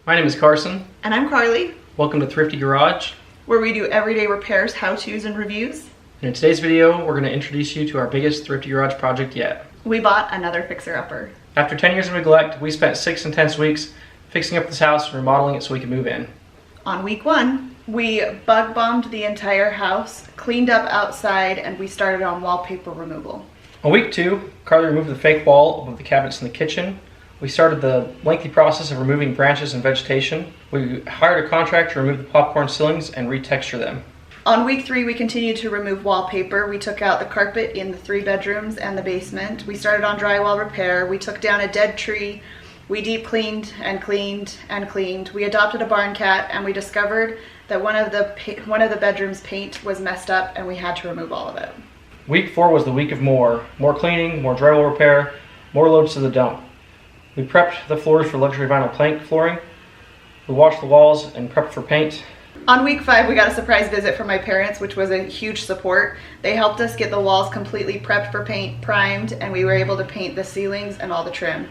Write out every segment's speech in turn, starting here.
My name is Carson. And I'm Carly. Welcome to Thrifty Garage, where we do everyday repairs, how-tos, and reviews. And in today's video, we're going to introduce you to our biggest Thrifty Garage project yet. We bought another fixer-upper. After 10 years of neglect, we spent 6 intense weeks fixing up this house and remodeling it so we could move in. On week 1, we bug bombed the entire house, cleaned up outside, and we started on wallpaper removal. On week 2, Carly removed the fake wall above the cabinets in the kitchen. We started the lengthy process of removing branches and vegetation. We hired a contractor to remove the popcorn ceilings and retexture them. On week 3, we continued to remove wallpaper. We took out the carpet in the 3 bedrooms and the basement. We started on drywall repair. We took down a dead tree. We deep cleaned and cleaned and cleaned. We adopted a barn cat, and we discovered that one of the bedrooms' paint was messed up, and we had to remove all of it. Week 4 was the week of more cleaning, more drywall repair, more loads to the dump. We prepped the floors for luxury vinyl plank flooring. We washed the walls and prepped for paint. On week 5, we got a surprise visit from my parents, which was a huge support. They helped us get the walls completely prepped for paint, primed, and we were able to paint the ceilings and all the trim.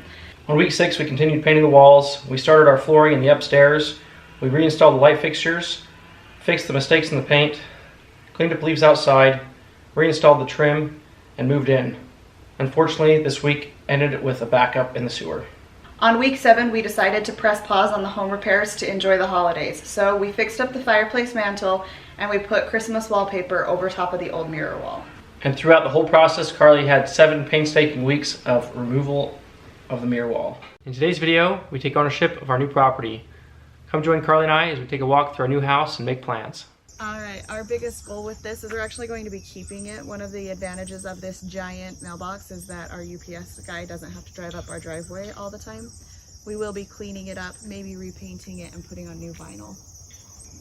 On week 6, we continued painting the walls. We started our flooring in the upstairs. We reinstalled the light fixtures, fixed the mistakes in the paint, cleaned up leaves outside, reinstalled the trim, and moved in. Unfortunately, this week ended with a backup in the sewer. On week 7, we decided to press pause on the home repairs to enjoy the holidays. So we fixed up the fireplace mantle and we put Christmas wallpaper over top of the old mirror wall. And throughout the whole process, Carly had 7 painstaking weeks of removal of the mirror wall. In today's video, we take ownership of our new property. Come join Carly and I as we take a walk through our new house and make plans. Alright, our biggest goal with this is we're actually going to be keeping it. One of the advantages of this giant mailbox is that our UPS guy doesn't have to drive up our driveway all the time. We will be cleaning it up, maybe repainting it and putting on new vinyl.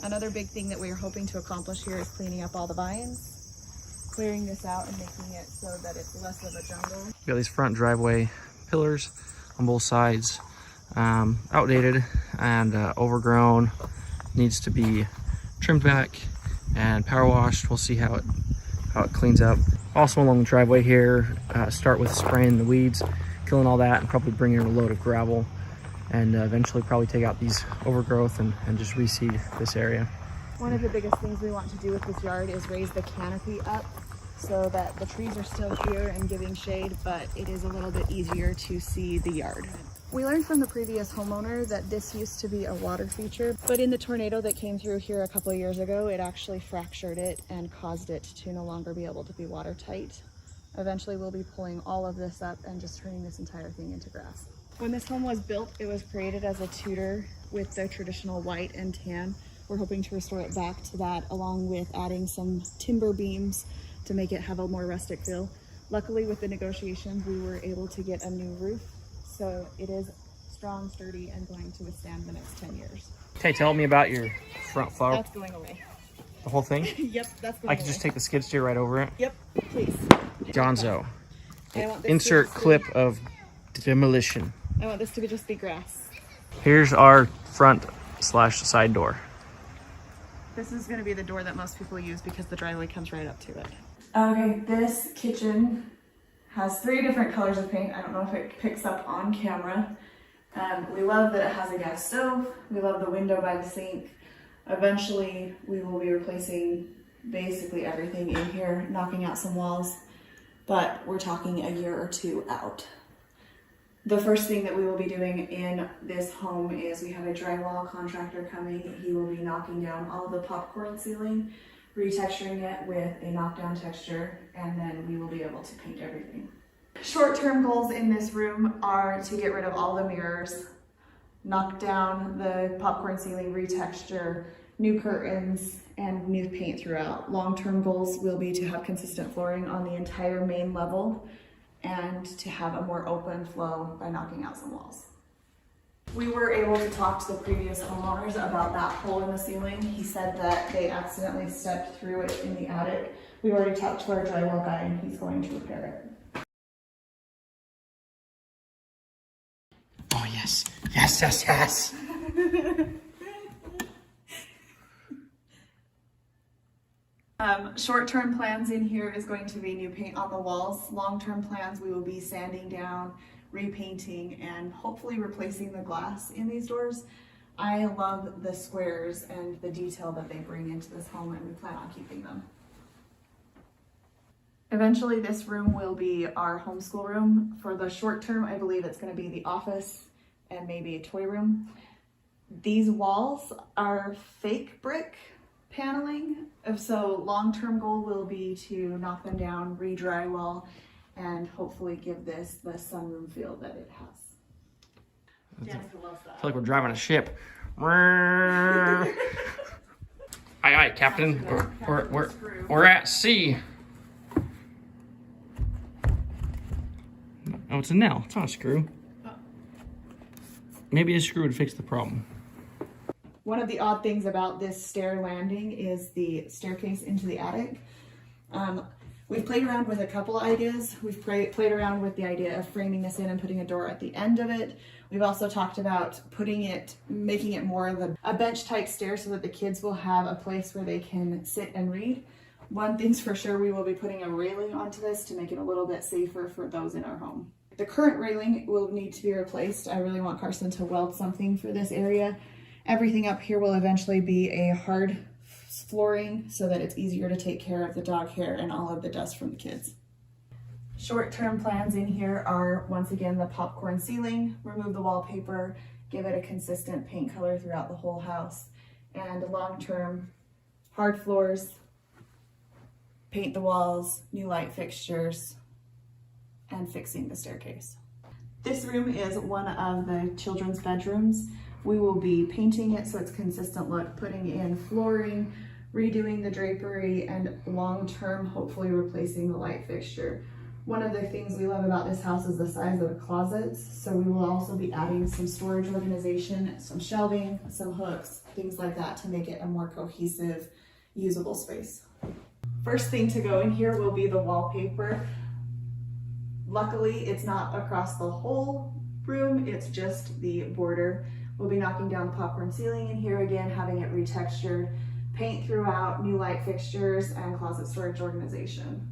Another big thing that we are hoping to accomplish here is cleaning up all the vines, clearing this out and making it so that it's less of a jungle. We got these front driveway pillars on both sides, outdated and overgrown, needs to be trimmed back and power washed. We'll see how it cleans up. Also along the driveway here, start with spraying the weeds, killing all that, and probably bring in a load of gravel, and eventually probably take out these overgrowth and just reseed this area. One of the biggest things we want to do with this yard is raise the canopy up so that the trees are still here and giving shade, but it is a little bit easier to see the yard. We learned from the previous homeowner that this used to be a water feature, but in the tornado that came through here a couple of years ago, it actually fractured it and caused it to no longer be able to be watertight. Eventually we'll be pulling all of this up and just turning this entire thing into grass. When this home was built, it was created as a Tudor with the traditional white and tan. We're hoping to restore it back to that, along with adding some timber beams to make it have a more rustic feel. Luckily, with the negotiations, we were able to get a new roof. So it is strong, sturdy, and going to withstand the next 10 years. Okay, tell me about your front flower. That's going away. The whole thing? Yep, that's going away. I can just take the skid steer right over it. Yep, please. Gonzo. I want this Insert to clip of demolition. I want this to just be grass. Here's our front/side door. This is going to be the door that most people use because the driveway comes right up to it. Okay, this kitchen has 3 different colors of paint. I don't know if it picks up on camera. We love that it has a gas stove. We love the window by the sink. Eventually, we will be replacing basically everything in here, knocking out some walls, but we're talking a year or 2 out. The first thing that we will be doing in this home is we have a drywall contractor coming. He will be knocking down all of the popcorn ceiling, retexturing it with a knockdown texture, and then we will be able to paint everything. Short-term goals in this room are to get rid of all the mirrors, knock down the popcorn ceiling, retexture, new curtains, and new paint throughout. Long-term goals will be to have consistent flooring on the entire main level and to have a more open flow by knocking out some walls. We were able to talk to the previous homeowners about that hole in the ceiling. He said that they accidentally stepped through it in the attic. We already talked to our drywall guy and he's going to repair it. Oh yes, yes, yes, yes. Short-term plans in here is going to be new paint on the walls. Long-term plans, we will be sanding down, repainting, and hopefully replacing the glass in these doors. I love the squares and the detail that they bring into this home, and we plan on keeping them. Eventually this room will be our homeschool room. For the short term, I believe it's going to be the office and maybe a toy room. These walls are fake brick paneling, so long-term goal will be to knock them down, re-drywall, and hopefully give this the sunroom feel that it has. Danica loves that. I feel like we're driving a ship. Aye, aye, Captain. We're at sea. Oh, it's a nail. It's not a screw. Maybe a screw would fix the problem. One of the odd things about this stair landing is the staircase into the attic. We've played around with a couple ideas. We've played around with the idea of framing this in and putting a door at the end of it. We've also talked about making it more of a bench type stair so that the kids will have a place where they can sit and read. One thing's for sure, we will be putting a railing onto this to make it a little bit safer for those in our home. The current railing will need to be replaced. I really want Carson to weld something for this area. Everything up here will eventually be a hard flooring so that it's easier to take care of the dog hair and all of the dust from the kids. Short-term plans in here are, once again, the popcorn ceiling, remove the wallpaper, give it a consistent paint color throughout the whole house, and long-term hard floors, paint the walls, new light fixtures, and fixing the staircase. This room is one of the children's bedrooms. We will be painting it so it's consistent look, putting in flooring, redoing the drapery, and long-term, hopefully replacing the light fixture. One of the things we love about this house is the size of the closets, so we will also be adding some storage organization, some shelving, some hooks, things like that to make it a more cohesive, usable space. First thing to go in here will be the wallpaper. Luckily, it's not across the whole room, it's just the border. We'll be knocking down the popcorn ceiling in here again, having it retextured, paint throughout, new light fixtures, and closet storage organization.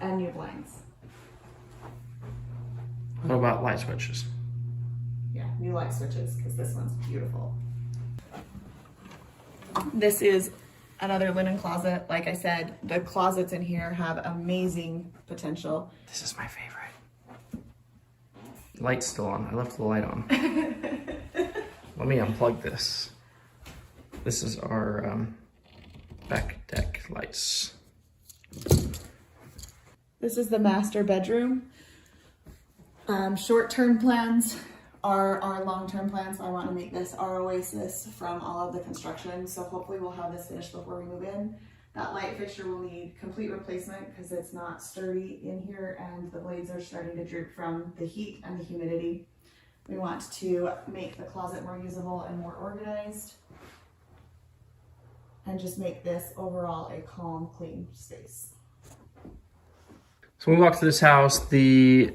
And new blinds. What about light switches? Yeah, new light switches, because this one's beautiful. This is another linen closet. Like I said, the closets in here have amazing potential. This is my favorite. Light's still on. I left the light on. Let me unplug this. This is our back deck lights. This is the master bedroom. Short-term plans are our long-term plans. I want to make this our oasis from all of the construction. So hopefully we'll have this finished before we move in. That light fixture will need complete replacement because it's not sturdy in here and the blades are starting to droop from the heat and the humidity. We want to make the closet more usable and more organized and just make this overall a calm, clean space. So when we walked through this house, the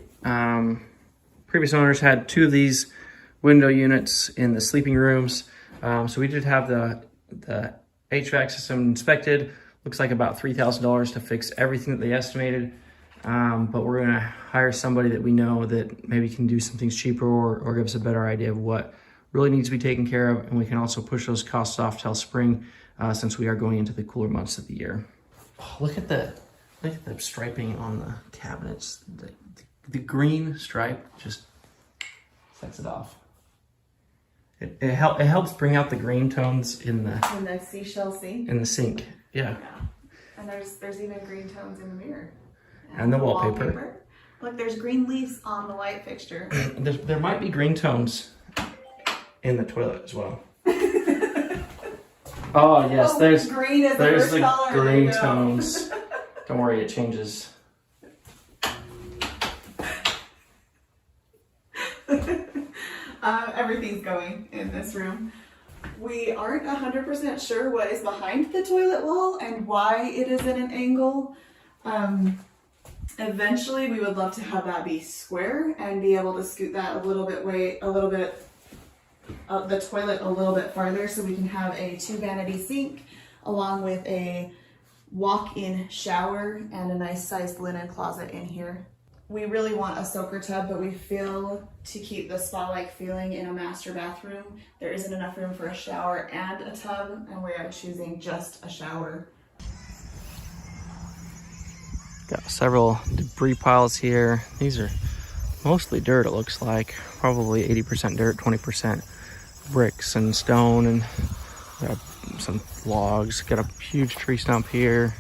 previous owners had 2 of these window units in the sleeping rooms. So we did have the HVAC system inspected. Looks like about $3,000 to fix everything that they estimated. But we're gonna hire somebody that we know that maybe can do some things cheaper or give us a better idea of what really needs to be taken care of. And we can also push those costs off till spring since we are going into the cooler months of the year. Oh, look at the striping on the cabinets. The green stripe just sets it off. It helps bring out the green tones in the seashell sink. In the sink, yeah. And there's even green tones in the mirror. And the wallpaper. Look, there's green leaves on the light fixture. There might be green tones in the toilet as well. Oh yes, there's green is there's the color. Green tones. Don't worry, it changes. Everything's going in this room. We aren't 100% sure what is behind the toilet wall and why it is at an angle. Eventually, we would love to have that be square and be able to scoot that the toilet a little bit farther so we can have a 2-vanity sink along with a walk-in shower and a nice sized linen closet in here. We really want a soaker tub, but we feel to keep the spa-like feeling in a master bathroom, there isn't enough room for a shower and a tub, and we are choosing just a shower. Got several debris piles here. These are mostly dirt, it looks like. Probably 80% dirt, 20% bricks and stone, and got some logs. Got a huge tree stump here.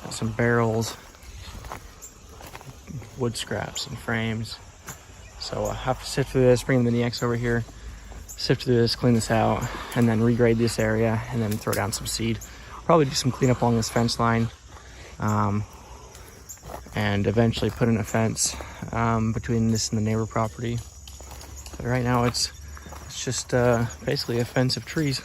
Got some barrels, wood scraps and frames. So I have to sift through this, bring the mini X over here, sift through this, clean this out, and then regrade this area, and then throw down some seed. Probably do some cleanup along this fence line. And eventually put in a fence between this and the neighbor property. But right now it's just basically a fence of trees.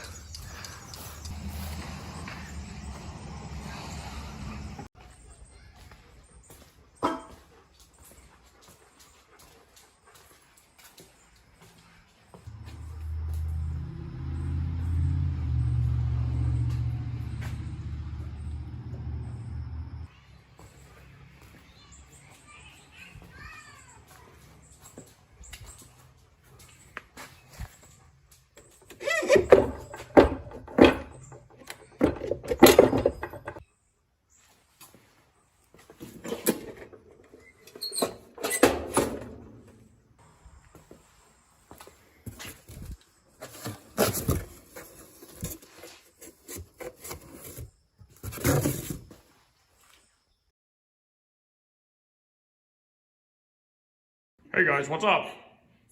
Hey guys, what's up?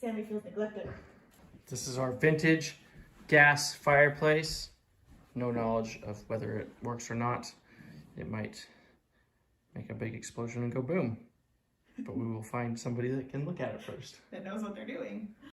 Sammy feels neglected. This is our vintage gas fireplace. No knowledge of whether it works or not. It might make a big explosion and go boom. But we will find somebody that can look at it first. That knows what they're doing.